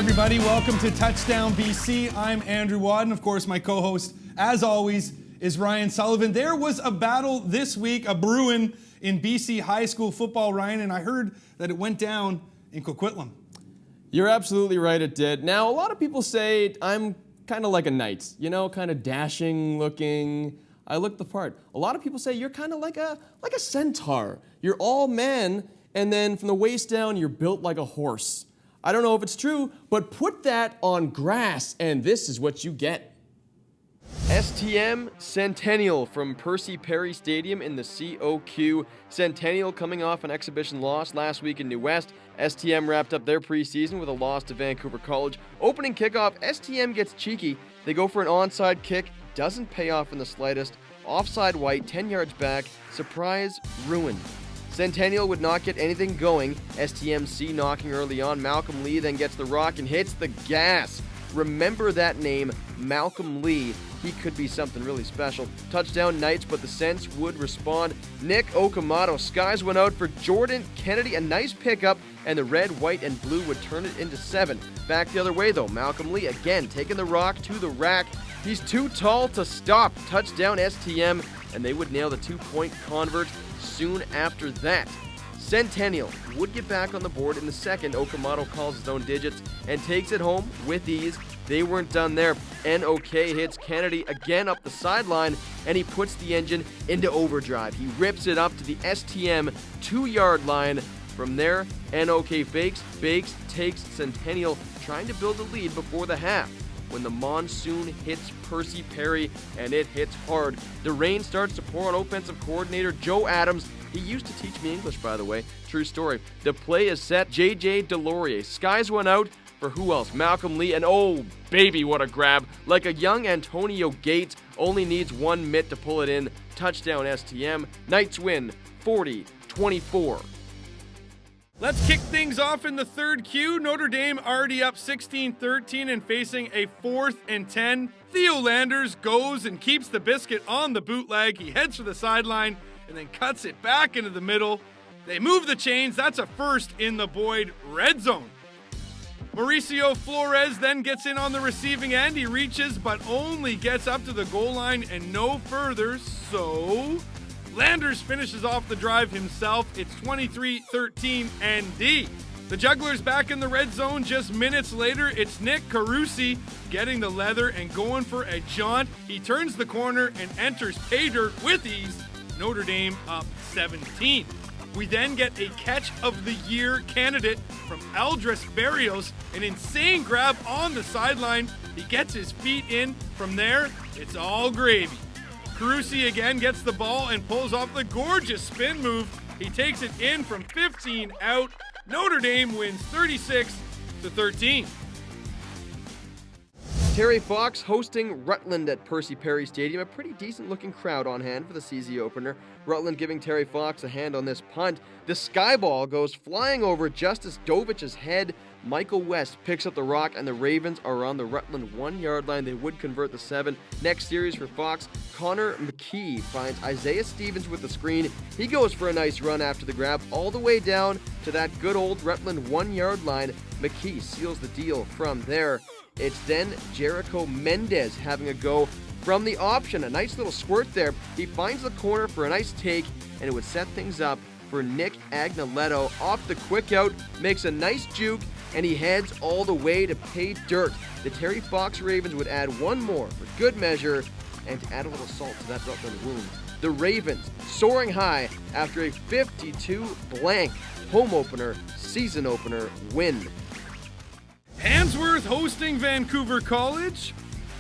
everybody. Welcome to Touchdown BC. I'm Andrew Wadden. Of course, my co-host, as always, is Ryan Sullivan. There was a battle this week, a brewing in BC high school football, Ryan, and I heard that it went down in Coquitlam. You're absolutely right, it did. Now, a lot of people say I'm kind of like a knight, you know, kind of dashing looking. I look the part. A lot of people say you're kind of like a centaur. You're all man, and then from the waist down, you're built like a horse. I don't know if it's true, but put that on grass, and this is what you get. STM Centennial from Percy Perry Stadium in the COQ. Centennial coming off an exhibition loss last week in New West. STM wrapped up their preseason with a loss to Vancouver College. Opening kickoff, STM gets cheeky. They go for an onside kick. Doesn't pay off in the slightest. Offside white, 10 yards back. Surprise, ruined. Centennial would not get anything going. STMC knocking early on. Malcolm Lee then gets the rock and hits the gas. Remember that name, Malcolm Lee. He could be something really special. Touchdown Knights, but the Sens would respond. Nick Okamoto, skies went out for Jordan Kennedy. A nice pickup, and the red, white, and blue would turn it into 7. Back the other way, though. Malcolm Lee again taking the rock to the rack. He's too tall to stop. Touchdown STM, and they would nail the 2-point convert soon after that. Centennial would get back on the board in the second. Okamoto calls his own digits and takes it home with ease. They weren't done there. NOK hits Kennedy again up the sideline, and he puts the engine into overdrive. He rips it up to the STM 2-yard line. From there, NOK bakes, takes Centennial, trying to build a lead before the half. When the monsoon hits Percy Perry, and it hits hard, the rain starts to pour on offensive coordinator Joe Adams. He used to teach me English, by the way. True story. The play is set. JJ Delorier. Skies went out for who else? Malcolm Lee. And oh, baby, what a grab. Like a young Antonio Gates. Only needs one mitt to pull it in. Touchdown STM. Knights win 40-24. Let's kick things off in the third Q. Notre Dame already up 16-13 and facing a 4th and 10. Theo Landers goes and keeps the biscuit on the bootleg. He heads for the sideline and then cuts it back into the middle. They move the chains. That's a first in the Boyd red zone. Mauricio Flores then gets in on the receiving end. He reaches but only gets up to the goal line and no further. So Landers finishes off the drive himself. It's 23-13 ND. The Jugglers back in the red zone just minutes later. It's Nick Carusi getting the leather and going for a jaunt. He turns the corner and enters pay dirt with ease. Notre Dame up 17. We then get a catch of the year candidate from Aldris Barrios. An insane grab on the sideline. He gets his feet in. From there, it's all gravy. Carusi again gets the ball and pulls off the gorgeous spin move. He takes it in from 15 out. Notre Dame wins 36-13. Terry Fox hosting Rutland at Percy Perry Stadium. A pretty decent-looking crowd on hand for the CZ opener. Rutland giving Terry Fox a hand on this punt. The sky ball goes flying over Justice Dovich's head. Michael West picks up the rock, and the Ravens are on the Rutland 1-yard line. They would convert the 7. Next series for Fox, Connor McKee finds Isaiah Stevens with the screen. He goes for a nice run after the grab all the way down to that good old Rutland 1-yard line. McKee seals the deal from there. It's then Jericho Mendez having a go from the option. A nice little squirt there. He finds the corner for a nice take, and it would set things up for Nick Agnoletto. Off the quick out, makes a nice juke, and he heads all the way to pay dirt. The Terry Fox Ravens would add one more for good measure, and to add a little salt to that Rutland wound. The Ravens soaring high after a 52-blank home opener, season opener win. Handsworth hosting Vancouver College.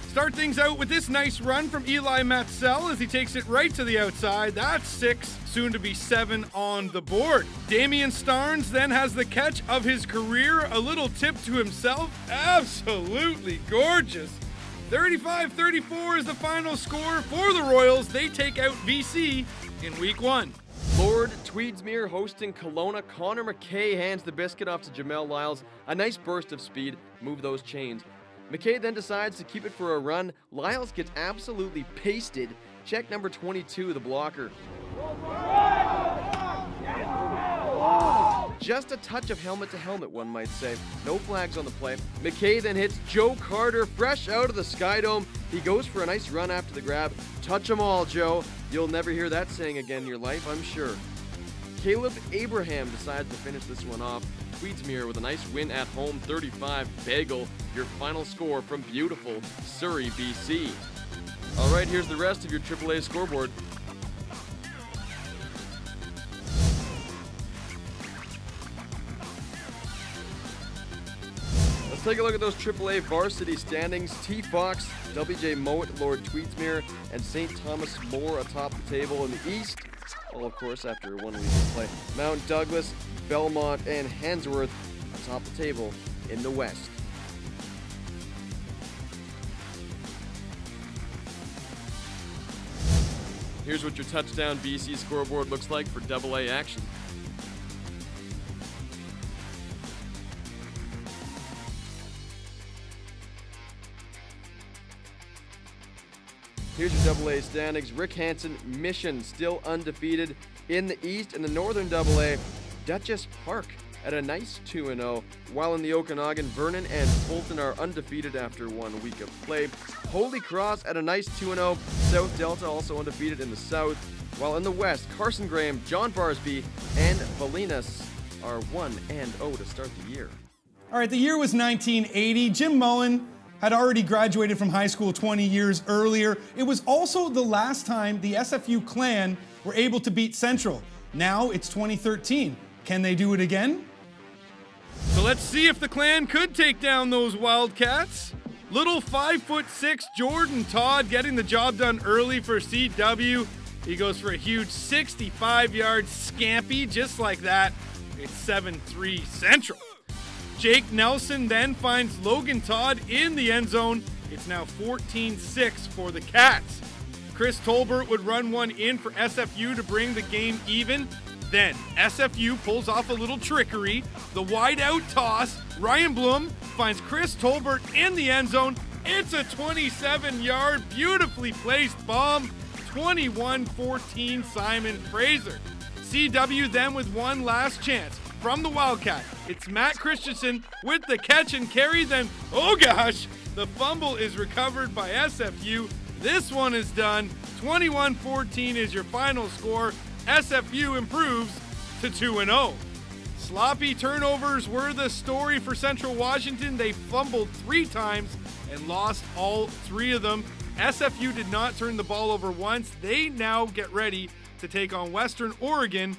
Start things out with this nice run from Eli Matzel as he takes it right to the outside. That's 6, soon to be 7 on the board. Damian Starnes then has the catch of his career. A little tip to himself. Absolutely gorgeous. 35-34 is the final score for the Royals. They take out BC in week 1. Lord Tweedsmuir hosting Kelowna. Connor McKay hands the biscuit off to Jamel Lyles. A nice burst of speed. Move those chains. McKay then decides to keep it for a run. Lyles gets absolutely pasted. Check number 22, the blocker. just a touch of helmet to helmet, one might say. No flags on the play. McKay then hits Joe Carter fresh out of the Sky Dome. He goes for a nice run after the grab. Touch them all, Joe. You'll never hear that saying again in your life, I'm sure. Caleb Abraham decides to finish this one off. Tweedsmuir with a nice win at home, 35 bagel. Your final score from beautiful Surrey, BC. All right, here's the rest of your AAA scoreboard. Let's take a look at those AAA varsity standings. T-Fox, WJ Mowat, Lord Tweedsmuir, and St. Thomas More atop the table in the East. All, of course, after one week of play. Mount Douglas, Belmont, and Handsworth atop the table in the West. Here's what your Touchdown BC scoreboard looks like for AA action. Here's your AA standings. Rick Hansen, Mission still undefeated in the East. In the Northern AA, Dutchess Park at a nice 2-0. While in the Okanagan, Vernon and Fulton are undefeated after 1 week of play. Holy Cross at a nice 2-0. South Delta also undefeated in the South. While in the West, Carson Graham, John Barsby, and Valinas are 1-0 to start the year. All right, the year was 1980. Jim Mullin had already graduated from high school 20 years earlier. It was also the last time the SFU Clan were able to beat Central. Now it's 2013. Can they do it again? So let's see if the Clan could take down those Wildcats. Little 5'6" Jordan Todd getting the job done early for CW. He goes for a huge 65-yard scampy, just like that. It's 7-3 Central. Jake Nelson then finds Logan Todd in the end zone. It's now 14-6 for the Cats. Chris Tolbert would run one in for SFU to bring the game even. Then SFU pulls off a little trickery. The wide out toss. Ryan Bloom finds Chris Tolbert in the end zone. It's a 27-yard, beautifully placed bomb. 21-14 Simon Fraser. CW then with one last chance from the Wildcat. It's Matt Christensen with the catch and carry. Then, oh gosh, the fumble is recovered by SFU. This one is done. 21-14 is your final score. SFU improves to 2-0. Sloppy turnovers were the story for Central Washington. They fumbled 3 times and lost all 3 of them. SFU did not turn the ball over once. They now get ready to take on Western Oregon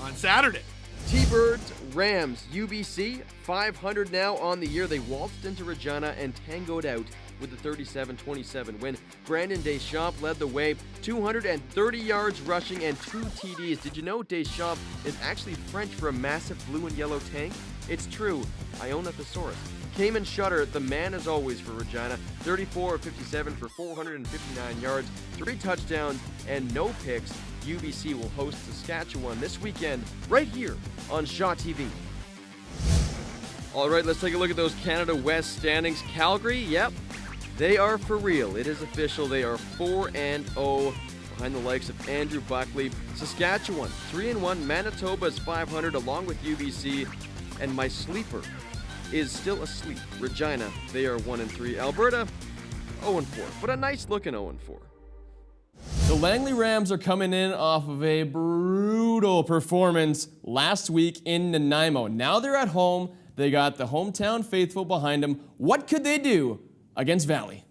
on Saturday. T-Birds, Rams, UBC, 500 now on the year. They waltzed into Regina and tangoed out with the 37-27 win. Brandon Deschamps led the way, 230 yards rushing and 2 TDs. Did you know Deschamps is actually French for a massive blue and yellow tank? It's true. I own a thesaurus. Cayman Shutter, the man as always for Regina, 34 of 57 for 459 yards, 3 touchdowns, and no picks. UBC will host Saskatchewan this weekend right here on Shaw TV. All right, let's take a look at those Canada West standings. Calgary, yep, they are for real. It is official. They are 4-0 behind the likes of Andrew Buckley. Saskatchewan, 3-1. Manitoba is 500 along with UBC. And my sleeper is still asleep. Regina, they are 1-3. Alberta, 0-4, but a nice looking 0-4. The Langley Rams are coming in off of a brutal performance last week in Nanaimo. Now they're at home. They got the hometown faithful behind them. What could they do against Valley?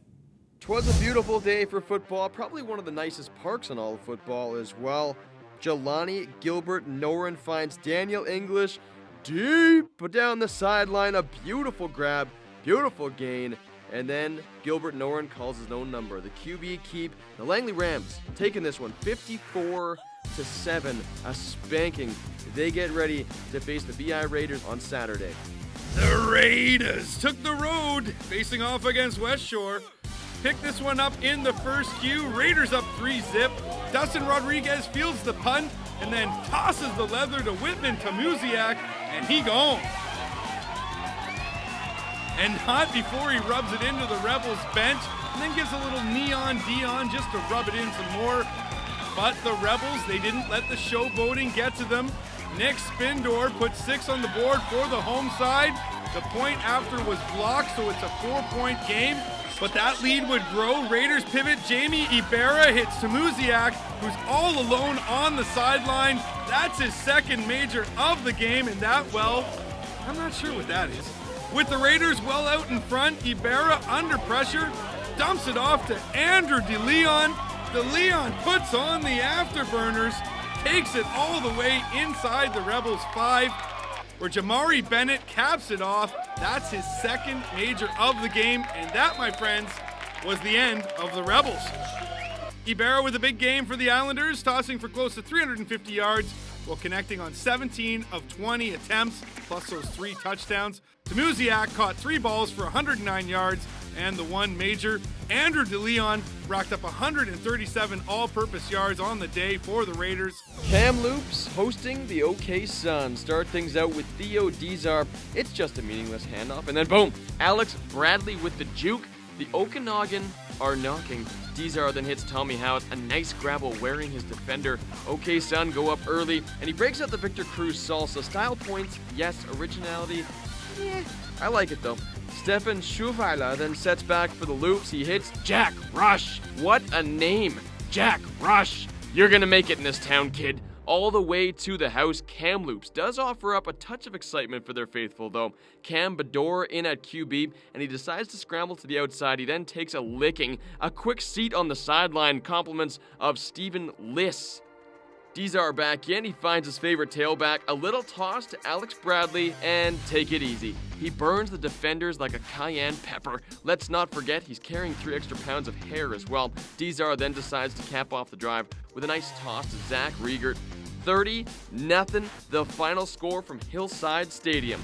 'Twas a beautiful day for football. Probably one of the nicest parks in all of football as well. Jelani Gilbert Noren finds Daniel English deep down the sideline. A beautiful grab, beautiful gain. And then Gilbert Noren calls his own number. The QB keep. The Langley Rams taking this one 54-7. A spanking. They get ready to face the BI Raiders on Saturday. The Raiders took the road, facing off against West Shore. Picked this one up in the first Q. Raiders up 3-zip. Dustin Rodriguez fields the punt and then tosses the leather to Whitman Tamuziak, and he gone. And not before he rubs it into the Rebels bench, and then gives a little neon Dion just to rub it in some more. But the Rebels, they didn't let the showboating get to them. Nick Spindor put 6 on the board for the home side. The point after was blocked, so it's a 4-point game. But that lead would grow. Raiders pivot. Jamie Ibarra hits Samuziak, who's all alone on the sideline. That's his second major of the game, and that, well, I'm not sure what that is. With the Raiders well out in front, Ibarra under pressure dumps it off to Andrew DeLeon. DeLeon puts on the afterburners, takes it all the way inside the Rebels' 5, where Jamari Bennett caps it off. That's his second major of the game, and that, my friends, was the end of the Rebels. Ibarra with a big game for the Islanders, tossing for close to 350 yards while connecting on 17 of 20 attempts, plus those 3 touchdowns. Samuziak caught 3 balls for 109 yards and the 1 major. Andrew DeLeon racked up 137 all-purpose yards on the day for the Raiders. Kamloops hosting the OK Sun. Start things out with Theo Dizar. It's just a meaningless handoff, and then boom, Alex Bradley with the juke. The Okanagan are knocking. Dizar then hits Tommy Howard, a nice grab while wearing his defender. OK Sun go up early, and he breaks out the Victor Cruz salsa. Style points, yes. Originality, I like it though. Stefan Schuweiler then sets back for the loops. He hits Jack Rush. What a name, Jack Rush. You're gonna make it in this town, kid. All the way to the house. Kamloops does offer up a touch of excitement for their faithful though. Cam Bador in at QB, and he decides to scramble to the outside. He then takes a licking. A quick seat on the sideline, compliments of Stephen Liss. Dizar back in, he finds his favorite tailback, a little toss to Alex Bradley, and take it easy. He burns the defenders like a cayenne pepper. Let's not forget he's carrying 3 extra pounds of hair as well. Dizar then decides to cap off the drive with a nice toss to Zach Riegert. 30-0, the final score from Hillside Stadium.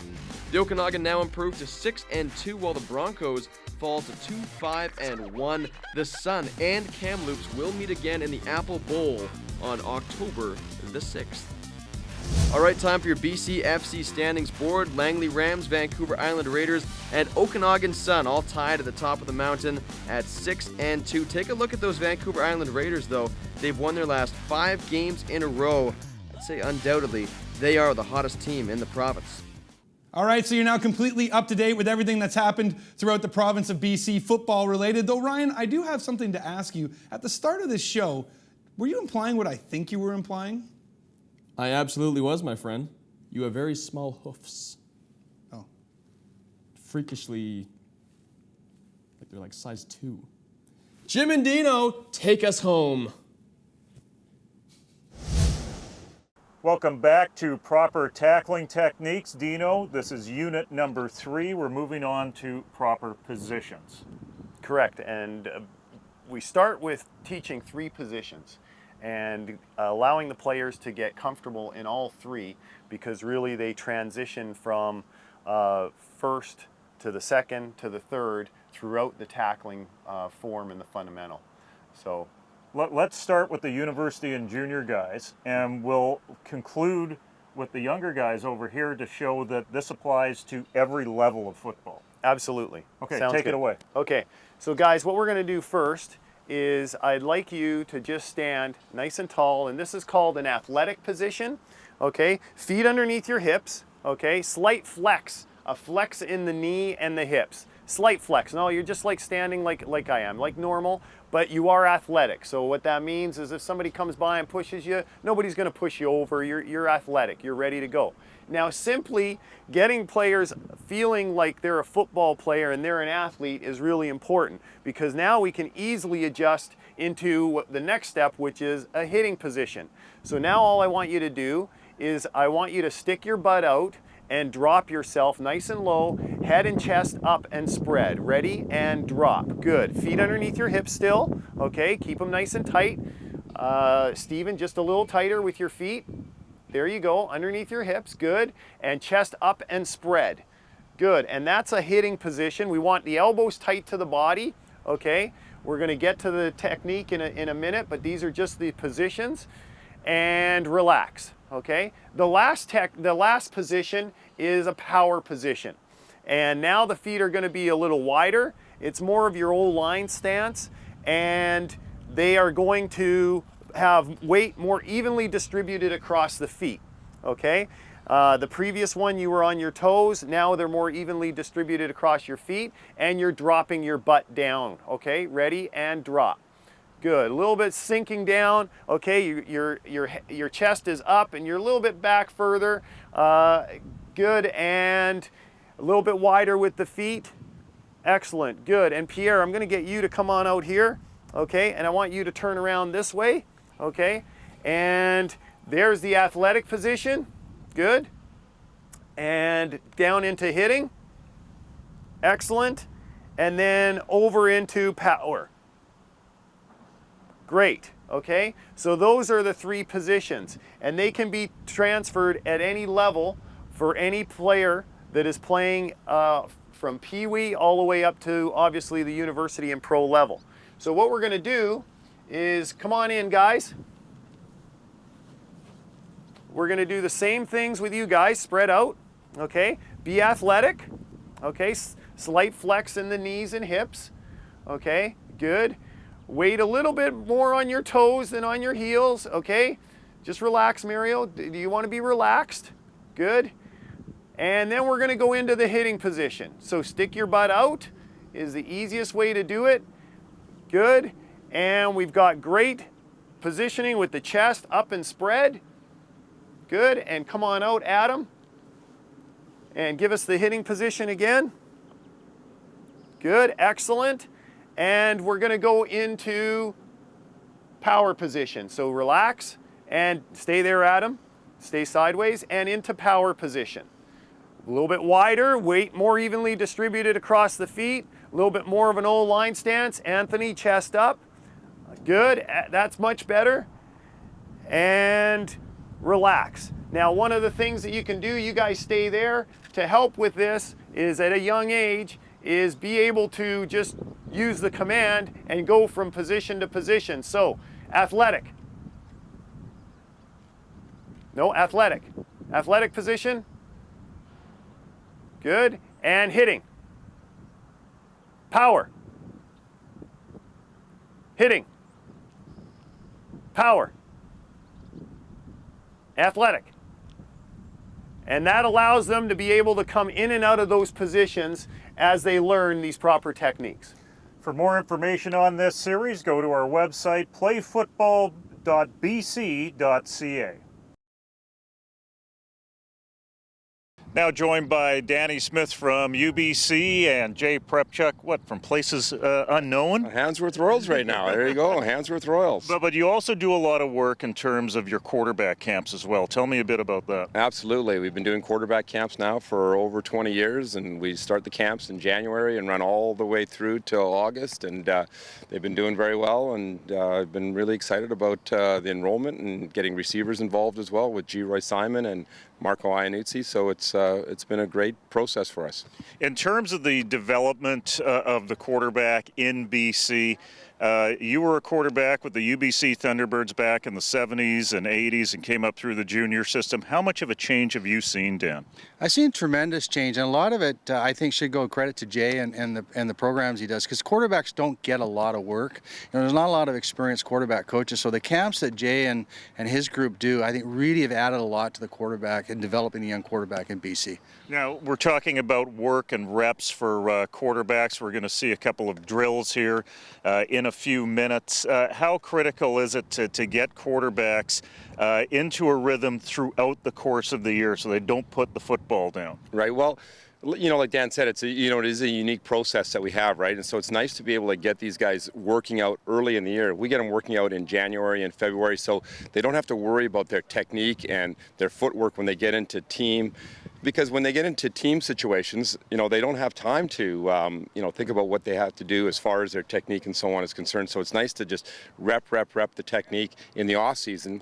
The Okanagan now improved to 6-2, while the Broncos fall to 2-5-1. The Sun and Kamloops will meet again in the Apple Bowl on October the 6th. All right, time for your BCFC standings board. Langley Rams, Vancouver Island Raiders, and Okanagan Sun all tied at the top of the mountain at 6-2. Take a look at those Vancouver Island Raiders, though. They've won their last 5 games in a row. I'd say undoubtedly they are the hottest team in the province. All right, so you're now completely up to date with everything that's happened throughout the province of BC, football related. Though, Ryan, I do have something to ask you. At the start of this show, were you implying what I think you were implying? I absolutely was, my friend. You have very small hoofs. Oh. Freakishly, like they're like size 2. Jim and Dino, take us home. Welcome back to Proper Tackling Techniques. Dino, this is unit number 3. We're moving on to proper positions. Correct, and we start with teaching 3 positions and allowing the players to get comfortable in all 3, because really they transition from first to the second to the third throughout the tackling form and the fundamental. So Let's start with the university and junior guys, and we'll conclude with the younger guys over here to show that this applies to every level of football. Absolutely. Okay, Sounds take good. it away. Okay, so guys, what we're going to do first is I'd like you to just stand nice and tall, and this is called an athletic position. Okay, feet underneath your hips. Okay, slight flex, a flex in the knee and the hips. Slight flex. No, you're just like standing like I am, like normal, but you are athletic. So what that means is if somebody comes by and pushes you, nobody's going to push you over. You're athletic. You're ready to go. Now, simply getting players feeling like they're a football player and they're an athlete is really important, because now we can easily adjust into the next step, which is a hitting position. So now all I want you to do is I want you to stick your butt out and drop yourself nice and low, head and chest up and spread. Ready? And drop. Good. Feet underneath your hips still. Okay, keep them nice and tight. Steven, just a little tighter with your feet. There you go, underneath your hips. Good. And chest up and spread. Good. And that's a hitting position. We want the elbows tight to the body. Okay, we're going to get to the technique in a minute, but these are just the positions. And relax. Okay, the last position is a power position, and now the feet are going to be a little wider. It's more of your old line stance, and they are going to have weight more evenly distributed across the feet. okay? The previous one you were on your toes, now they're more evenly distributed across your feet, and you're dropping your butt down, okay? Ready, and drop. Good, a little bit sinking down, okay? Your chest is up and you're a little bit back further. Good, and a little bit wider with the feet. Excellent, good. And Pierre, I'm gonna get you to come on out here, okay? And I want you to turn around this way, okay? And there's the athletic position, good. And down into hitting, excellent. And then over into power. Great, okay? So those are the three positions, and they can be transferred at any level for any player that is playing from Pee Wee all the way up to obviously the university and pro level. So what we're gonna do is, come on in guys. We're gonna do the same things with you guys, spread out, okay? Be athletic, okay? Slight flex in the knees and hips, okay? Good. Weight a little bit more on your toes than on your heels, okay? Just relax, Mario. Do you want to be relaxed? Good. And then we're going to go into the hitting position. So stick your butt out is the easiest way to do it. Good. And we've got great positioning with the chest up and spread. Good. And come on out, Adam. And give us the hitting position again. Good. Excellent. And we're going to go into power position. So relax and stay there, Adam. Stay sideways and into power position. A little bit wider, weight more evenly distributed across the feet. A little bit more of an O-line stance. Anthony, chest up. Good, that's much better. And relax. Now, one of the things that you can do, you guys stay there, to help with this is at a young age, is be able to just use the command and go from position to position. So, athletic. No, athletic. Athletic position. Good. And hitting. Power. Hitting. Power. Athletic. And that allows them to be able to come in and out of those positions as they learn these proper techniques. For more information on this series, go to our website, playfootball.bc.ca. Now joined by Danny Smith from UBC and Jay Prepchuk, from places unknown? Handsworth Royals right now. There you go, Handsworth Royals. But you also do a lot of work in terms of your quarterback camps as well. Tell me a bit about that. Absolutely. We've been doing quarterback camps now for over 20 years, and we start the camps in January and run all the way through till August, and they've been doing very well, and I've been really excited about the enrollment and getting receivers involved as well with G. Roy Simon and Marco Iannuzzi, so it's been a great process for us. In terms of the development of the quarterback in BC, you were a quarterback with the UBC Thunderbirds back in the 70s and 80s and came up through the junior system. How much of a change have you seen, Dan? I've seen tremendous change, and a lot of it I think should go credit to Jay and the programs he does, because quarterbacks don't get a lot of work. There's not a lot of experienced quarterback coaches, so the camps that Jay and his group do, I think, really have added a lot to the quarterback and developing the young quarterback in BC. Now, we're talking about work and reps for quarterbacks. We're going to see a couple of drills here in a few minutes. How critical is it to get quarterbacks into a rhythm throughout the course of the year so they don't put the football down? Right. Well, you know, like Dan said, it is a unique process that we have, right? And so it's nice to be able to get these guys working out early in the year. We get them working out in January and February, so they don't have to worry about their technique and their footwork when they get into team. Because when they get into team situations, they don't have time to, think about what they have to do as far as their technique and so on is concerned. So it's nice to just rep the technique in the off season.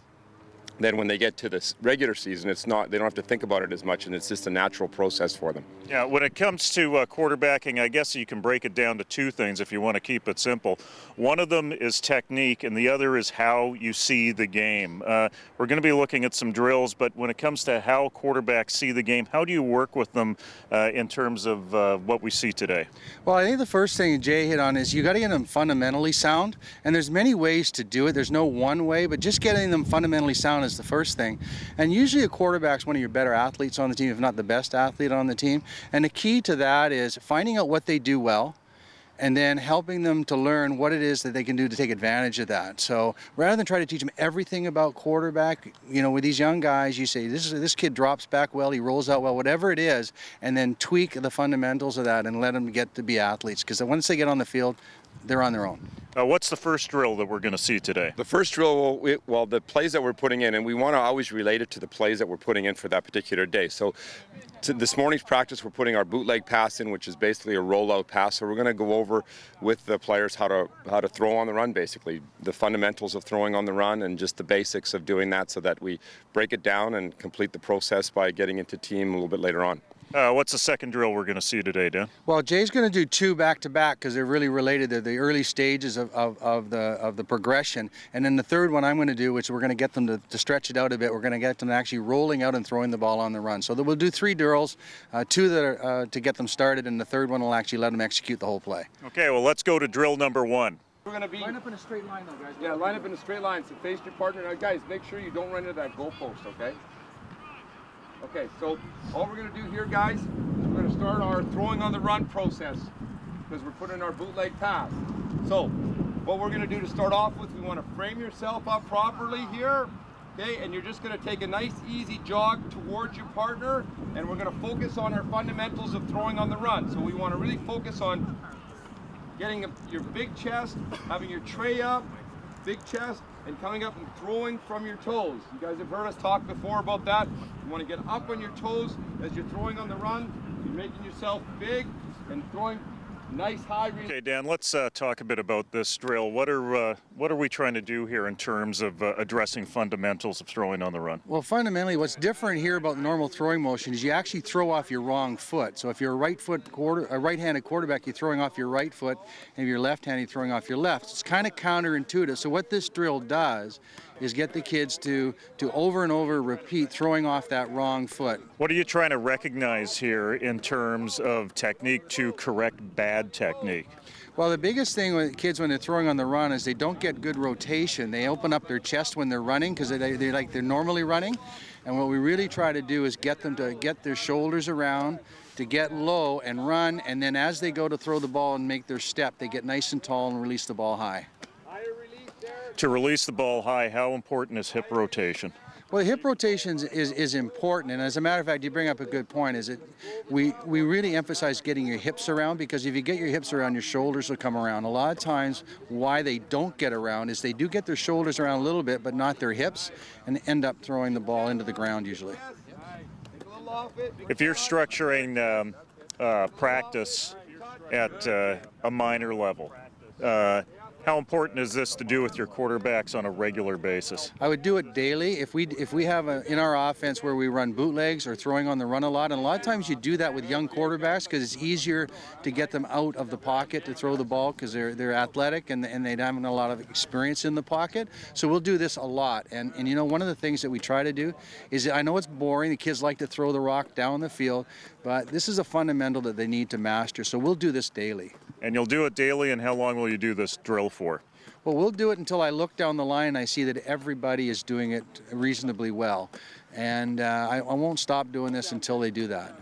Then when they get to this regular season, they don't have to think about it as much, and it's just a natural process for them. Yeah, when it comes to quarterbacking, I guess you can break it down to two things if you want to keep it simple. One of them is technique, and the other is how you see the game. We're going to be looking at some drills, but when it comes to how quarterbacks see the game, how do you work with them in terms of what we see today? Well, I think the first thing Jay hit on is you got to get them fundamentally sound, and there's many ways to do it. There's no one way, but just getting them fundamentally sound is the first thing. And usually a quarterback's one of your better athletes on the team, if not the best athlete on the team. And the key to that is finding out what they do well, and then helping them to learn what it is that they can do to take advantage of that. So rather than try to teach them everything about quarterback, you know, with these young guys, you say, this kid drops back well, he rolls out well, whatever it is, and then tweak the fundamentals of that and let them get to be athletes. Because once they get on the field, they're on their own. What's the first drill that we're going to see today? The first drill, well, the plays that we're putting in, and we want to always relate it to the plays that we're putting in for that particular day. So this morning's practice, we're putting our bootleg pass in, which is basically a rollout pass. So we're going to go over with the players how to throw on the run, basically, the fundamentals of throwing on the run and just the basics of doing that, so that we break it down and complete the process by getting into team a little bit later on. What's the second drill we're going to see today, Dan? Well, Jay's going to do 2 back-to-back because they're really related. They're the early stages of the progression. And then the third one I'm going to do, which we're going to get them to stretch it out a bit, we're going to get them actually rolling out and throwing the ball on the run. So we'll do 3 drills, 2 that are to get them started, and the third one will actually let them execute the whole play. Okay, well, let's go to drill number 1. We're going to be... Line up in a straight line, though, guys. Yeah, line up in a straight line. So face your partner. Now, guys, make sure you don't run into that goalpost, okay? Okay, so all we're going to do here, guys, is we're going to start our throwing on the run process because we're putting our bootleg pass. So what we're going to do to start off with, we want to frame yourself up properly here, okay? And you're just going to take a nice, easy jog towards your partner, and we're going to focus on our fundamentals of throwing on the run. So we want to really focus on getting your big chest, having your tray up, big chest, and coming up and throwing from your toes. You guys have heard us talk before about that. You want to get up on your toes as you're throwing on the run. You're making yourself big and throwing nice high. Okay, Dan, let's talk a bit about this drill. What are we trying to do here in terms of addressing fundamentals of throwing on the run? Well, fundamentally, what's different here about the normal throwing motion is you actually throw off your wrong foot. So if you're a right-handed quarterback, you're throwing off your right foot, and if you're left-handed, you're throwing off your left. It's kind of counterintuitive. So what this drill does is get the kids to over and over repeat throwing off that wrong foot. What are you trying to recognize here in terms of technique to correct bad technique? Well, the biggest thing with kids when they're throwing on the run is they don't get good rotation. They open up their chest when they're running because they're normally running. And what we really try to do is get them to get their shoulders around, to get low and run, and then as they go to throw the ball and make their step, they get nice and tall and release the ball high. To release the ball high, how important is hip rotation? Well, hip rotation is important, and as a matter of fact, you bring up a good point, is that we really emphasize getting your hips around, because if you get your hips around, your shoulders will come around. A lot of times, why they don't get around is they do get their shoulders around a little bit, but not their hips, and end up throwing the ball into the ground usually. If you're structuring practice at a minor level, how important is this to do with your quarterbacks on a regular basis? I would do it daily. If we have in our offense where we run bootlegs or throwing on the run a lot, and a lot of times you do that with young quarterbacks because it's easier to get them out of the pocket to throw the ball because they're athletic and they have a lot of experience in the pocket. So we'll do this a lot. And you know, one of the things that we try to do is, I know it's boring, the kids like to throw the rock down the field, but this is a fundamental that they need to master. So we'll do this daily. And you'll do it daily, and how long will you do this drill for? Well, we'll do it until I look down the line and I see that everybody is doing it reasonably well. And I won't stop doing this until they do that.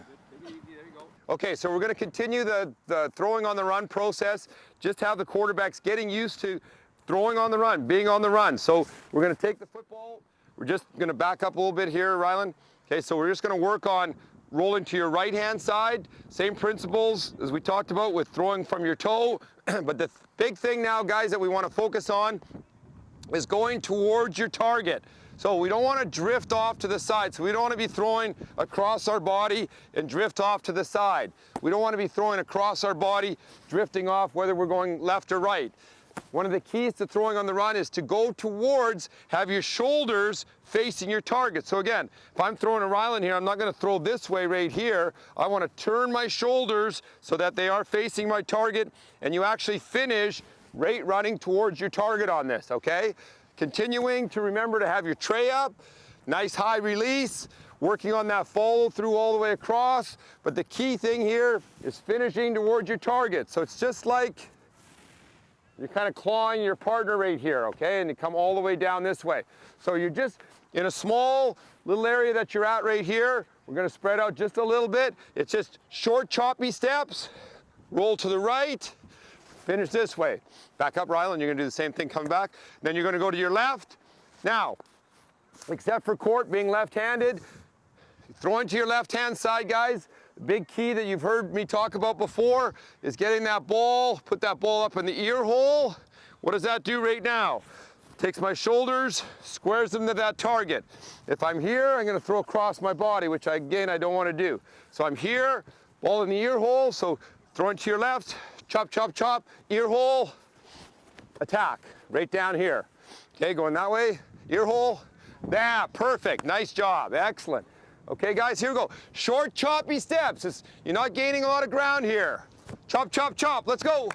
Okay, so we're going to continue the throwing on the run process, just have the quarterbacks getting used to throwing on the run, being on the run. So we're going to take the football, we're just going to back up a little bit here, Rylan. Okay, so we're just going to work on rolling to your right-hand side, same principles as we talked about with throwing from your toe. But the big thing now, guys, that we want to focus on is going towards your target. So we don't want to drift off to the side. So we don't want to be throwing across our body and drift off to the side. We don't want to be throwing across our body, drifting off whether we're going left or right. One of the keys to throwing on the run is to go towards, have your shoulders facing your target. So again, if I'm throwing a Rylan here, I'm not going to throw this way right here. I want to turn my shoulders so that they are facing my target, and you actually finish right running towards your target on this, okay? Continuing to remember to have your tray up, nice high release, working on that follow through all the way across. But the key thing here is finishing towards your target. So it's just like you're kind of clawing your partner right here, okay? And you come all the way down this way. So you're just in a small little area that you're at right here. We're going to spread out just a little bit. It's just short, choppy steps. Roll to the right. Finish this way. Back up, Rylan. You're going to do the same thing coming back. Then you're going to go to your left. Now, except for Court being left-handed, throw into your left-hand side, guys. The big key that you've heard me talk about before is getting that ball, put that ball up in the ear hole. What does that do right now? Takes my shoulders, squares them to that target. If I'm here, I'm going to throw across my body, which again, I don't want to do. So I'm here, ball in the ear hole, so throw it to your left, chop, chop, chop, ear hole, attack, right down here. Okay, going that way, ear hole, perfect, nice job, excellent. Okay, guys, here we go. Short, choppy steps. You're not gaining a lot of ground here. Chop, chop, chop. Let's go.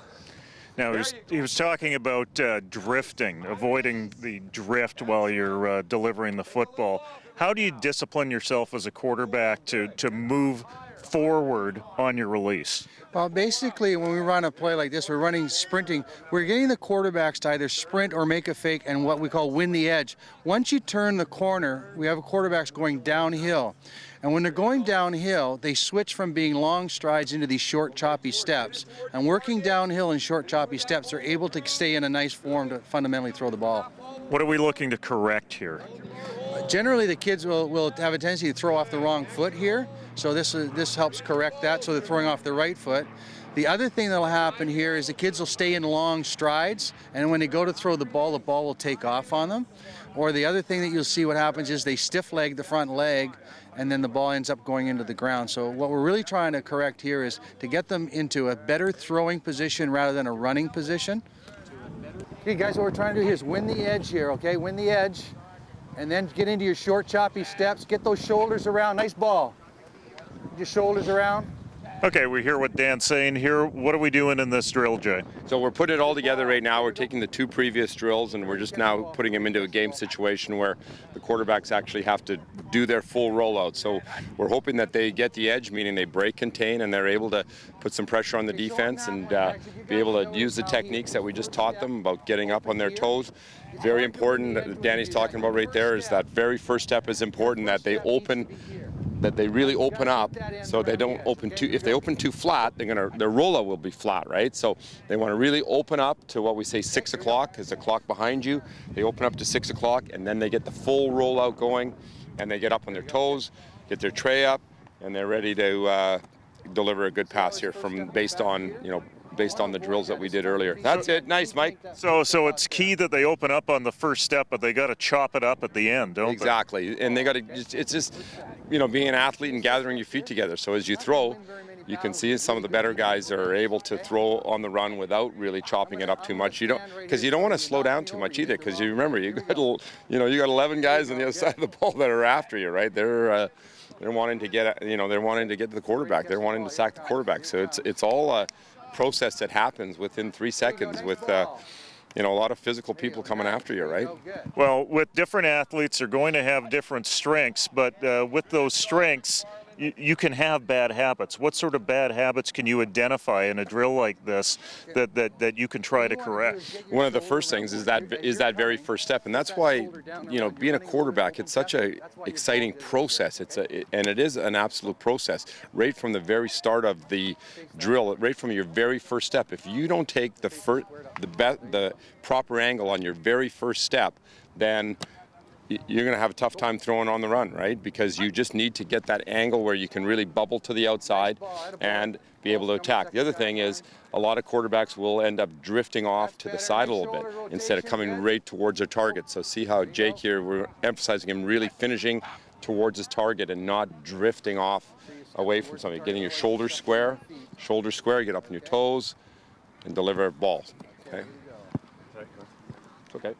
Now, he was talking about drifting, avoiding the drift while you're delivering the football. How do you discipline yourself as a quarterback to move forward on your release? Well, basically, when we run a play like this, we're running sprinting. We're getting the quarterbacks to either sprint or make a fake and what we call win the edge. Once you turn the corner, we have quarterbacks going downhill. And when they're going downhill, they switch from being long strides into these short, choppy steps. And working downhill in short, choppy steps, they're able to stay in a nice form to fundamentally throw the ball. What are we looking to correct here? Generally, the kids will have a tendency to throw off the wrong foot here. So this helps correct that, so they're throwing off the right foot. The other thing that will happen here is the kids will stay in long strides, and when they go to throw the ball will take off on them. Or the other thing that you'll see what happens is they stiff leg the front leg, and then the ball ends up going into the ground. So what we're really trying to correct here is to get them into a better throwing position rather than a running position. Okay, guys, what we're trying to do here is win the edge here, okay? Win the edge, and then get into your short, choppy steps. Get those shoulders around. Nice ball. Your shoulders around. Okay, we hear what Dan's saying here. What are we doing in this drill, Jay? So we're putting it all together right now. We're taking the two previous drills and we're just now putting them into a game situation where the quarterbacks actually have to do their full rollout. So we're hoping that they get the edge, meaning they break contain and they're able to put some pressure on the defense and be able to use the techniques that we just taught them about getting up on their toes. Very important that Danny's talking about right there is that very first step is important, that they really open up, so they don't open too. If they open too flat, their rollout will be flat, right? So they want to really open up to what we say 6 o'clock, because the clock behind you. They open up to 6 o'clock, and then they get the full rollout going, and they get up on their toes, get their tray up, and they're ready to deliver a good pass here based on the drills that we did earlier. That's it. Nice, Mike. So it's key that they open up on the first step, but they got to chop it up at the end, don't they? Exactly. And they got to. It's just, being an athlete and gathering your feet together. So as you throw, you can see some of the better guys are able to throw on the run without really chopping it up too much. Because you don't want to slow down too much either. Because you remember, you got 11 guys on the other side of the ball that are after you, right? They're wanting to get, they're wanting to get to the quarterback. They're wanting to sack the quarterback. So it's all a process that happens within 3 seconds with a lot of physical people coming after you, right? Well, with different athletes, they're going to have different strengths, but with those strengths, you can have bad habits. What sort of bad habits can you identify in a drill like this that you can try to correct? One of the first things is that very first step, and that's why being a quarterback, it's such a exciting process. And it is an absolute process right from the very start of the drill, right from your very first step. If you don't take the proper angle on your very first step, then you're going to have a tough time throwing on the run, right? Because you just need to get that angle where you can really bubble to the outside and be able to attack. The other thing is a lot of quarterbacks will end up drifting off to the side a little bit instead of coming right towards their target. So see how Jake here, we're emphasizing him really finishing towards his target and not drifting off away from something. Getting your shoulders square, get up on your toes, and deliver balls, okay? Okay.